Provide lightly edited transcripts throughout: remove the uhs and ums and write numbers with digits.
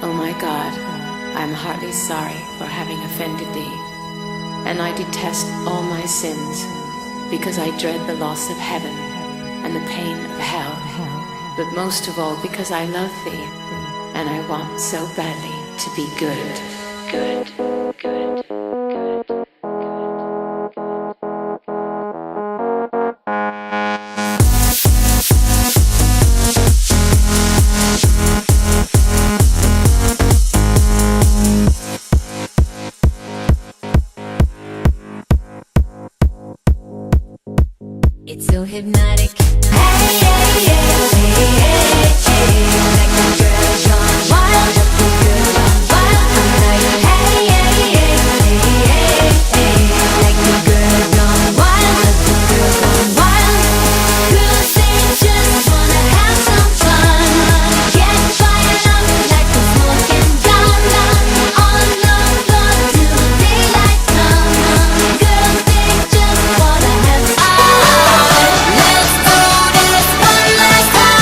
O my God, I am heartily sorry for having offended thee, and I detest all my sins, because I dread the loss of heaven and the pain of hell, but most of all because I love thee, and I want so badly to be good. It's so hypnotic. Hey, hey, hey, hey, hey, hey. Like the girl gone wild, the girl gone wild. I'm like, hey, hey, hey, hey, hey, hey. Like the girl gone wild, the girl gone wild. Girls, they just wanna have some fun. Get fired up like the smoking gun. On the floor till daylight comes. Girls, they just wanna have fun. Let's do this one last time.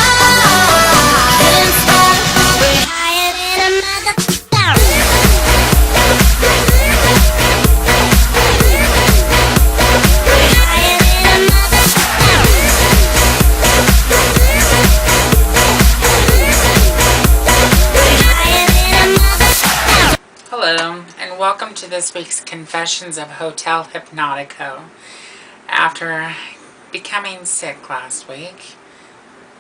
Dance floor, we're higher than a motherfucker. We're higher than a motherfucker. We're higher than a motherfucker. Hello, and welcome to this week's Confessions of Hotel Hypnotico. After becoming sick last week,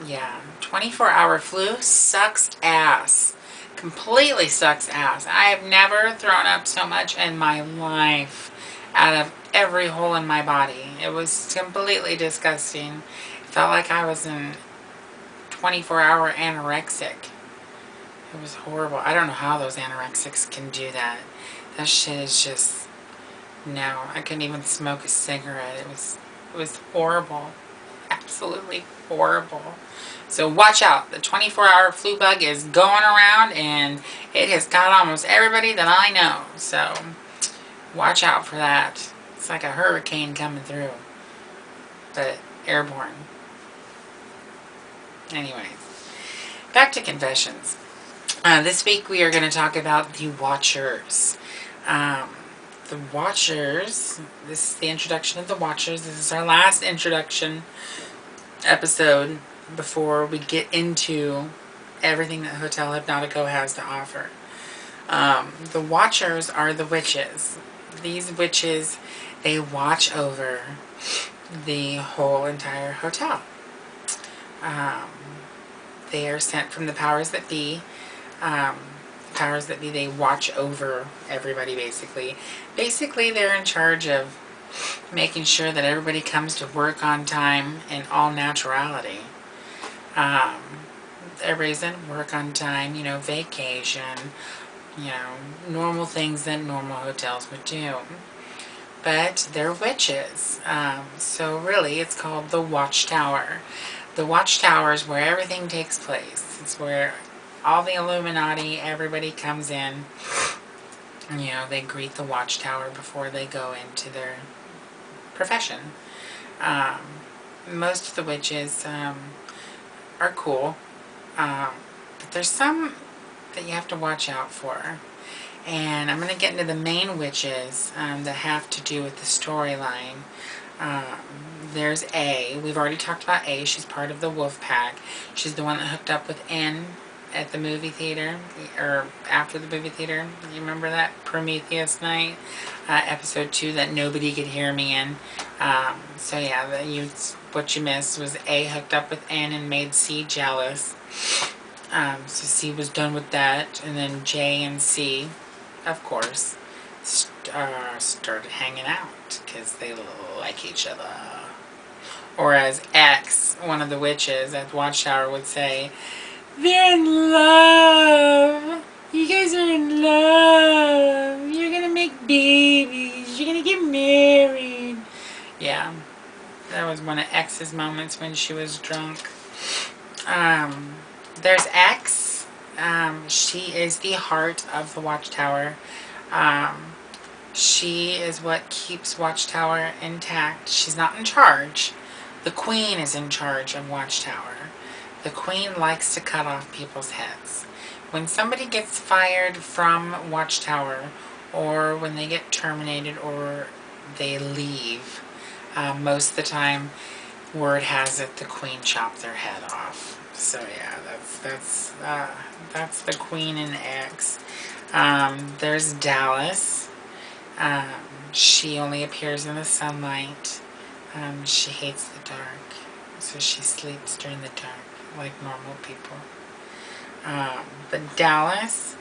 24-hour flu sucks ass. Completely sucks ass. I have never thrown up so much in my life out of every hole in my body. It was completely disgusting. It felt like I was in 24-hour anorexic. It was horrible. I don't know how those anorexics can do that. That shit is just, no. I couldn't even smoke a cigarette. It was horrible. Absolutely horrible. So watch out. The 24-hour flu bug is going around, and it has got almost everybody that I know. So watch out for that. It's like a hurricane coming through, but airborne. Anyways, back to confessions. This week we are going to talk about the Watchers. The Watchers, this is the introduction of the Watchers. This is our last introduction episode before we get into everything that Hotel Hypnotico has to offer. The Watchers are the witches. These witches, they watch over the whole entire hotel. They are sent from the powers that be. Powers that be, they watch over everybody, basically. Basically, they're in charge of making sure that everybody comes to work on time in all naturality. Everybody's in work on time, vacation, normal things that normal hotels would do. But they're witches. So really, it's called the Watchtower. The Watchtower is where everything takes place. It's where all the Illuminati, everybody comes in. They greet the Watchtower before they go into their profession. Most of the witches are cool. But there's some that you have to watch out for. And I'm going to get into the main witches that have to do with the storyline. There's A. We've already talked about A. She's part of the Wolf Pack. She's the one that hooked up with N at the movie theater, or after the movie theater. You remember that Prometheus night, episode 2 that nobody could hear me in. So yeah, what you missed was A hooked up with N and made C jealous. So C was done with that, and then J and C, of course, started hanging out because they like each other. Or as X, one of the witches at Watchtower, would say, they're in love. You guys are in love. You're gonna make babies. You're gonna get married. Yeah, that was one of X's moments when she was drunk. There's X. She is the heart of the Watchtower. She is what keeps Watchtower intact. She's not in charge. The Queen is in charge of Watchtower. The Queen likes to cut off people's heads. When somebody gets fired from Watchtower, or when they get terminated, or they leave, most of the time, word has it the Queen chopped their head off. So yeah, that's the Queen in X. There's Dallas. She only appears in the sunlight. She hates the dark, so she sleeps during the dark like normal people. But Dallas,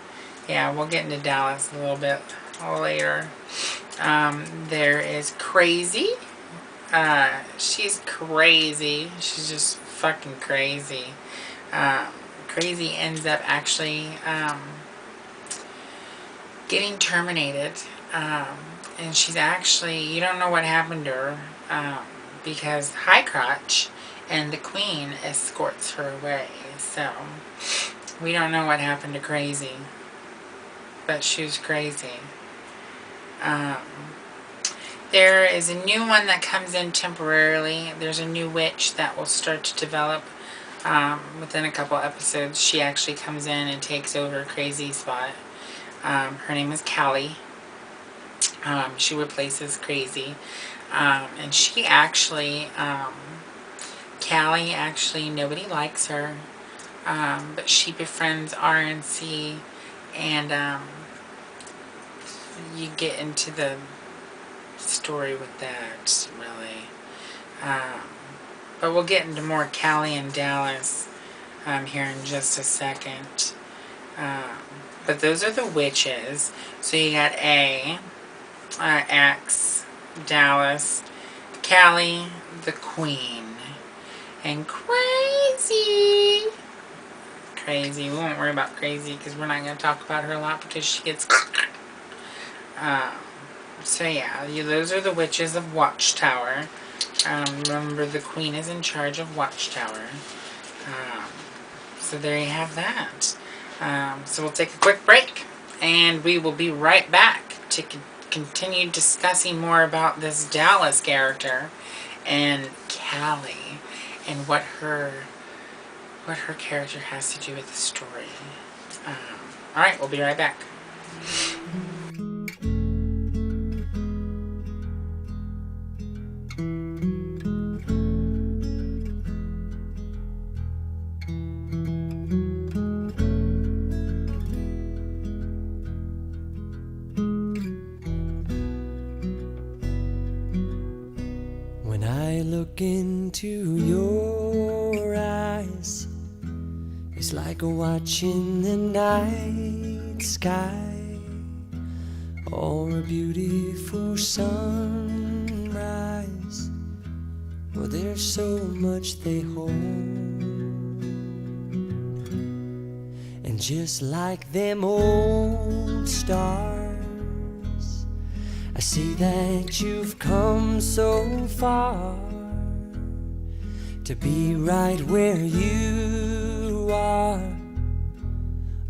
yeah, we'll get into Dallas a little bit later. There is Crazy. She's crazy. She's just fucking crazy. Crazy ends up actually getting terminated. And she's actually, you don't know what happened to her, because High Crotch and the Queen escorts her away. So we don't know what happened to Crazy, but she was crazy. There is a new one that comes in temporarily. There's a new witch that will start to develop within a couple episodes. She actually comes in and takes over Crazy's spot. Her name is Callie. She replaces Crazy. And she actually, Callie actually, nobody likes her. But she befriends RNC, and you get into the story with that, really. But we'll get into more Callie and Dallas here in just a second. But those are the witches. So you got X, Dallas, Callie, the Queen, and Crazy. Crazy. We won't worry about Crazy because we're not going to talk about her a lot because she gets... So yeah, those are the witches of Watchtower. Remember, the Queen is in charge of Watchtower. So there you have that. So we'll take a quick break, and we will be right back to continue discussing more about this Dallas character and Callie and what her character has to do with the story. Alright, we'll be right back. When I look into your eyes, it's like watching the night sky or a beautiful sunrise. Well, there's so much they hold, and just like them old stars, I see that you've come so far to be right where you are.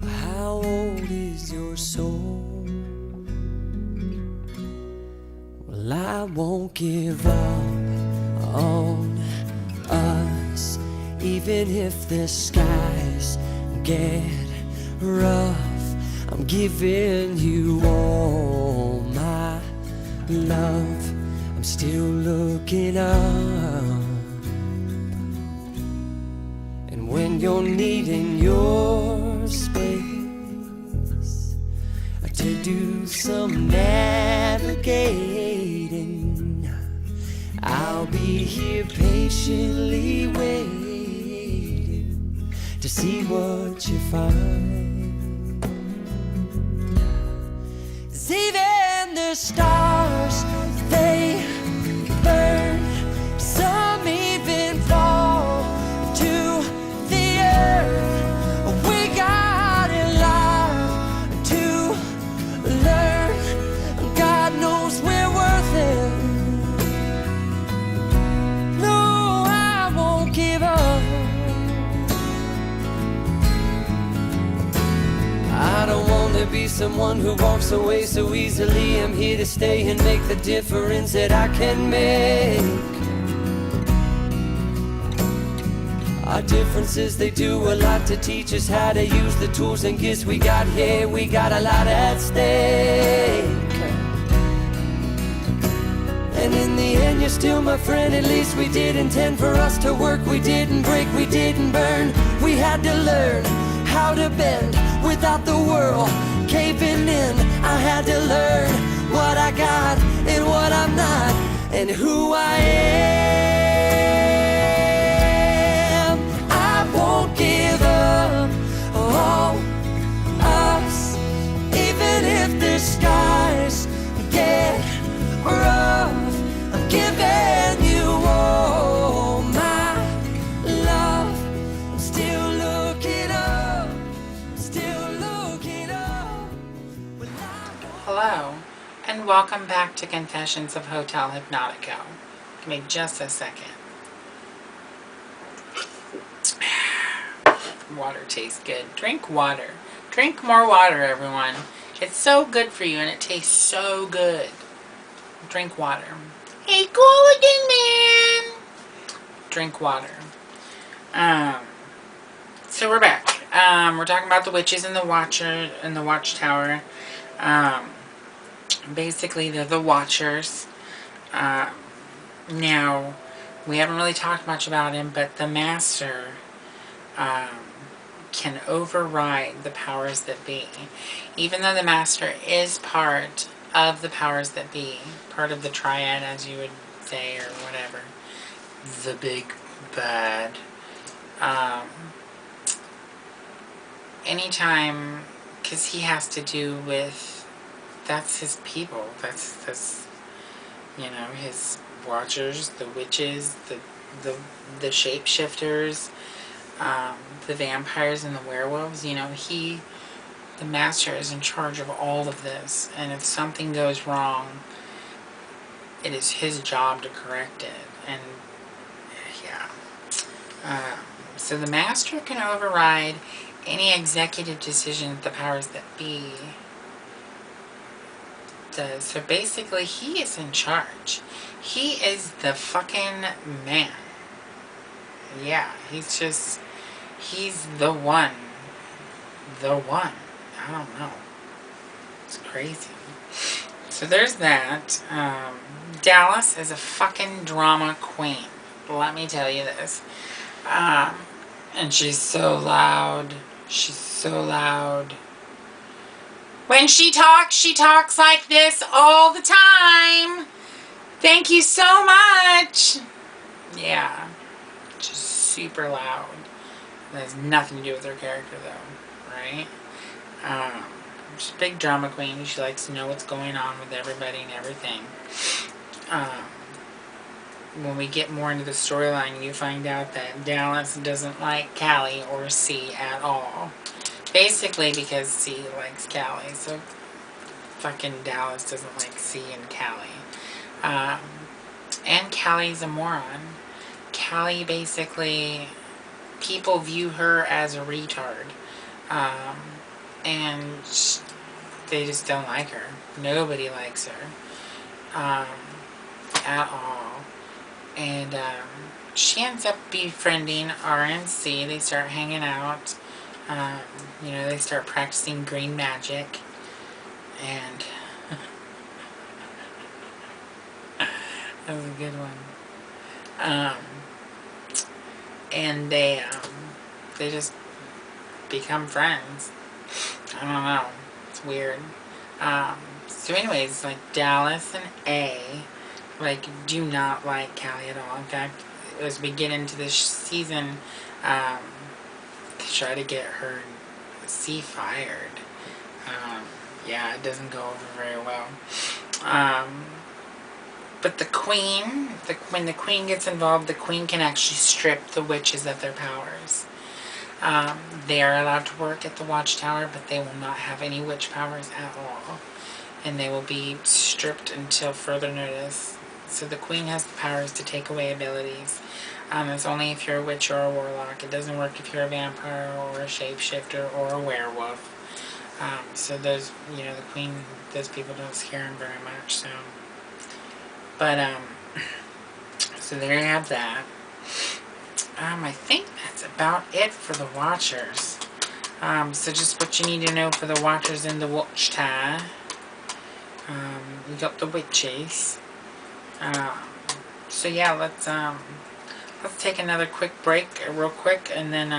How old is your soul? Well, I won't give up on us, even if the skies get rough. I'm giving you all my love. I'm still looking up, and when you're needing your space to do some navigating, I'll be here patiently waiting to see what you find. 'Cause even the stars, they burn. Some even fall to the earth. We got a lot to learn. God knows we're worth it. No, I won't give up. I don't want to be someone who walks away so easily. I'm here to stay and make the difference that I can make. Our differences, they do a lot to teach us how to use the tools and gifts we got here. We got a lot at stake. And in the end, you're still my friend. At least we did intend for us to work. We didn't break, we didn't burn. We had to learn how to bend without the world caving in. I had to learn what I got and what I'm not, and who I am. I won't give up on us, even if the skies get rough. I'm giving you all my love. I'm still looking up, still looking up. Hello, and welcome back to Confessions of Hotel Hypnotico. Give me just a second. Water tastes good. Drink water. Drink more water, everyone. It's so good for you, and it tastes so good. Drink water. Hey, Golden Man! Drink water. So we're back. We're talking about the witches in the watchtower. Basically, they're the watchers. Now, we haven't really talked much about him, but the master can override the powers that be. Even though the master is part of the powers that be, part of the triad, as you would say, or whatever, the big bad. Anytime, because he has to do with, that's his people, that's his watchers, the witches, the shapeshifters, the vampires and the werewolves. The master is in charge of all of this, and if something goes wrong, it is his job to correct it. And yeah, so the master can override any executive decision that the powers that be does. So basically, he is in charge. He is the fucking man. Yeah, he's the one. I don't know. It's crazy. So there's that. Dallas is a fucking drama queen. Let me tell you this. And she's so loud. She's so loud. When she talks like this all the time. Thank you so much. Yeah. She's super loud. That has nothing to do with her character, though. Right? She's a big drama queen. She likes to know what's going on with everybody and everything. When we get more into the storyline, you find out that Dallas doesn't like Callie or C at all. Basically because C likes Callie, so fucking Dallas doesn't like C and Callie. And Callie's a moron. Callie basically, people view her as a retard. And they just don't like her. Nobody likes her. At all. And she ends up befriending R and C. They start hanging out. They start practicing green magic. And that was a good one. And they just become friends. I don't know. It's weird. So anyways, Dallas and A, do not like Callie at all. In fact, as we get into this season, they try to get her C fired. Yeah, it doesn't go over very well. But the queen, when the queen gets involved, the queen can actually strip the witches of their powers. They are allowed to work at the watchtower, but they will not have any witch powers at all. And they will be stripped until further notice. So the queen has the powers to take away abilities. It's only if you're a witch or a warlock. It doesn't work if you're a vampire or a shapeshifter or a werewolf. So those, the queen, those people don't scare him very much. So, but so there you have that. I think that's about it for the watchers. So just what you need to know for the watchers in the watch time. We got the witches. So yeah, let's take another quick break, real quick, and then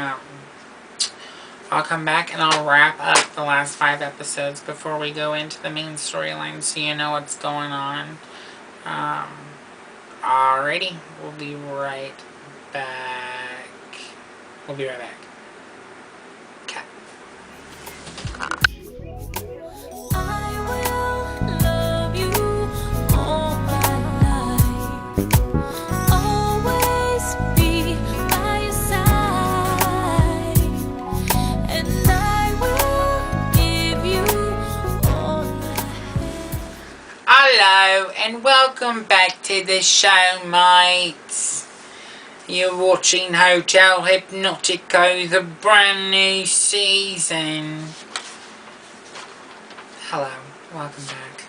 I'll come back and I'll wrap up the last 5 episodes before we go into the main storyline, so you know what's going on. Alrighty, we'll be right back. We'll be right back. Okay. I will love you all my life, always be by your side, and I will give you all I have. Hello and welcome back to the show, mates. You're watching Hotel Hypnotico, the brand new season. Hello, welcome back.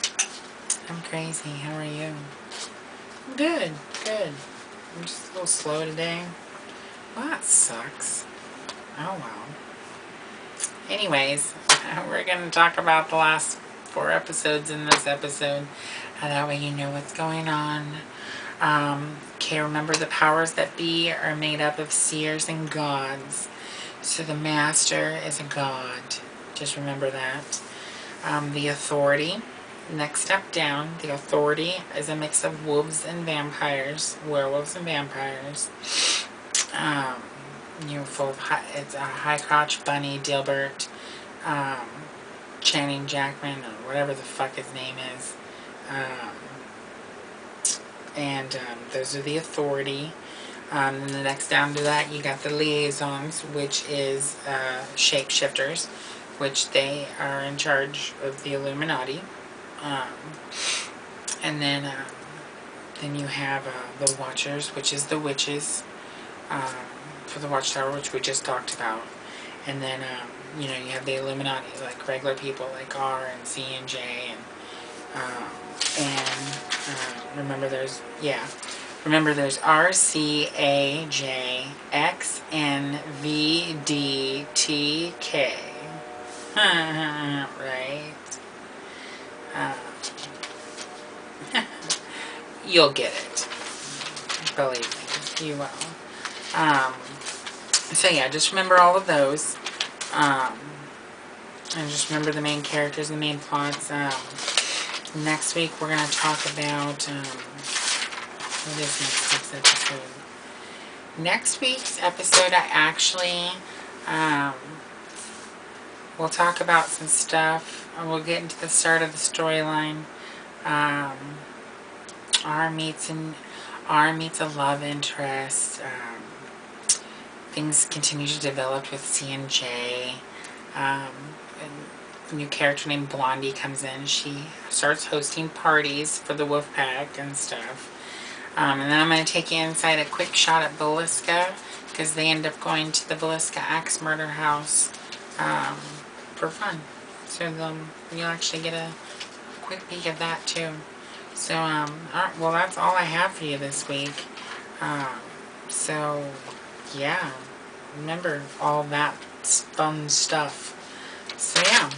I'm crazy, how are you? Good, good. I'm just a little slow today. Well, that sucks. Oh well. Anyways, we're going to talk about the last 4 episodes in this episode. And that way you know what's going on. Okay, remember the powers that be are made up of seers and gods. So the master is a god. Just remember that. The authority, next step down, the authority is a mix of wolves and vampires. Werewolves and vampires. Full of it's a High Crotch Bunny, Dilbert, Channing Jackman, or whatever the fuck his name is. Those are the authority. And the next down to that, you got the liaisons, which is shapeshifters, which they are in charge of the Illuminati. And then you have the Watchers, which is the witches, for the Watchtower, which we just talked about. And then, you have the Illuminati, like regular people, like R and C and J, remember there's R, C, A, J, X, N, V, D, T, K. Right? You'll get it. Believe me, you will. So yeah, just remember all of those. And just remember the main characters, the main plots. Next week we're going to talk about, what is next week's episode? Next week's episode, I actually, we'll talk about some stuff. We'll get into the start of the storyline. R meets a love interest. Things continue to develop with C and J. A new character named Blondie comes in. She starts hosting parties for the Wolfpack and stuff. And then I'm going to take you inside a quick shot at Villisca, because they end up going to the Villisca Axe Murder House for fun. So you'll actually get a quick peek of that too. So, alright, well, that's all I have for you this week. So, yeah, remember all that fun stuff. So, yeah,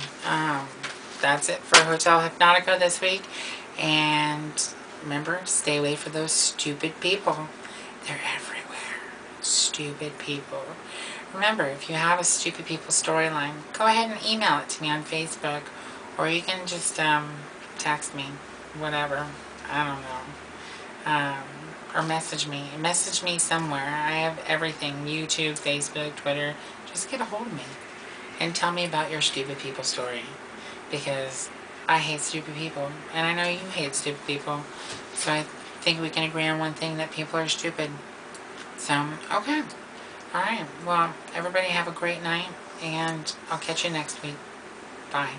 that's it for Hotel Hypnotico this week. And remember, stay away from those stupid people. They're everywhere. Stupid people. Remember, if you have a stupid people storyline, go ahead and email it to me on Facebook. Or you can just text me. Whatever. I don't know. Or message me. Message me somewhere. I have everything. YouTube, Facebook, Twitter. Just get a hold of me. And tell me about your stupid people story. Because I hate stupid people. And I know you hate stupid people. So I think we can agree on one thing, that people are stupid. So, okay. Alright. Well, everybody have a great night. And I'll catch you next week. Bye.